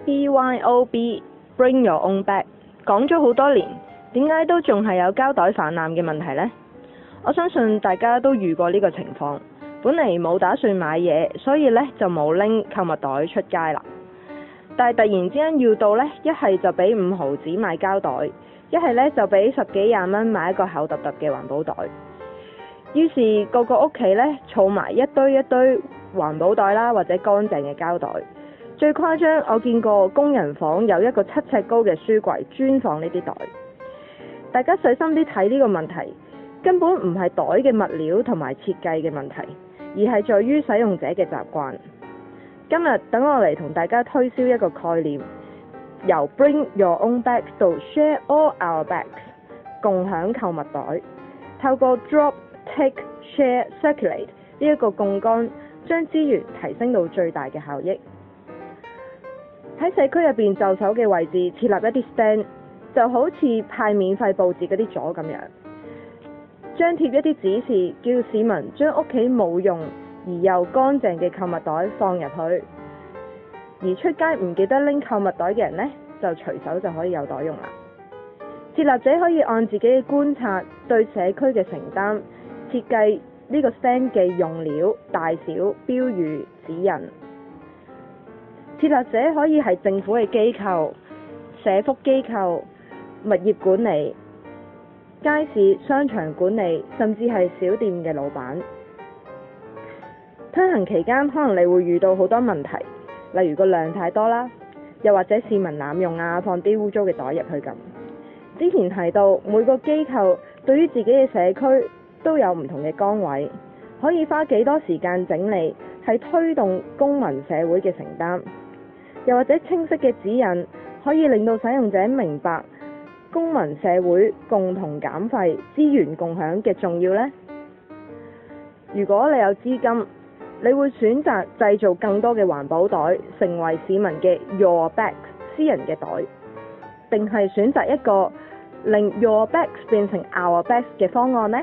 BYOB Bring Your Own Bag 講咗好多年，點解都仲係有膠袋氾濫嘅問題呢？我相信大家都遇過呢個情況，本嚟冇打算買嘢，所以呢就冇拎購物袋出街啦。但係突然之間要到呢，一係就俾5毫紙買膠袋，一係呢就俾10幾20蚊買一個厚揼揼嘅環保袋。於是個個屋企呢，儲埋一堆環保袋啦，或者乾淨嘅膠袋。最誇張，我見過工人房有一個7尺高嘅書櫃專放呢啲袋。大家細心啲睇呢個問題，根本唔係袋嘅物料同埋設計嘅問題，而係在於使用者嘅習慣。今日等我嚟同大家推銷一個概念，由 Bring Your Own Bag 到 Share All Our Bags， 共享購物袋。透過 Drop Take Share Circulate 呢一個槓桿，將資源提升到最大嘅效益。喺社區入邊就手嘅位置設立一啲 stand， 就好似派免費報紙嗰啲咗咁樣，張貼一啲指示，叫市民將屋企冇用而又乾淨嘅購物袋放入去，而出街唔記得拎購物袋嘅人呢，就隨手就可以有袋用啦。設立者可以按自己嘅觀察對社區嘅承擔，設計呢個 stand 嘅用料、大小、標語、指引。設立者可以係政府嘅機構、社福機構、物業管理、街市、商場管理，甚至係小店嘅老闆。推行期間，可能你會遇到好多問題，例如個量太多啦，又或者市民濫用啊，放啲污糟嘅袋入去咁。之前提到每個機構對於自己嘅社區都有唔同嘅崗位，可以花幾多時間整理，係推動公民社會嘅承擔。又或者清晰嘅指引可以令到使用者明白公民社會共同減廢、資源共享嘅重要呢？如果你有資金，你會選擇製造更多嘅環保袋，成為市民嘅 Your Bags 私人嘅袋，定係選擇一個令 Your Bags 變成 Our Bags 嘅方案呢？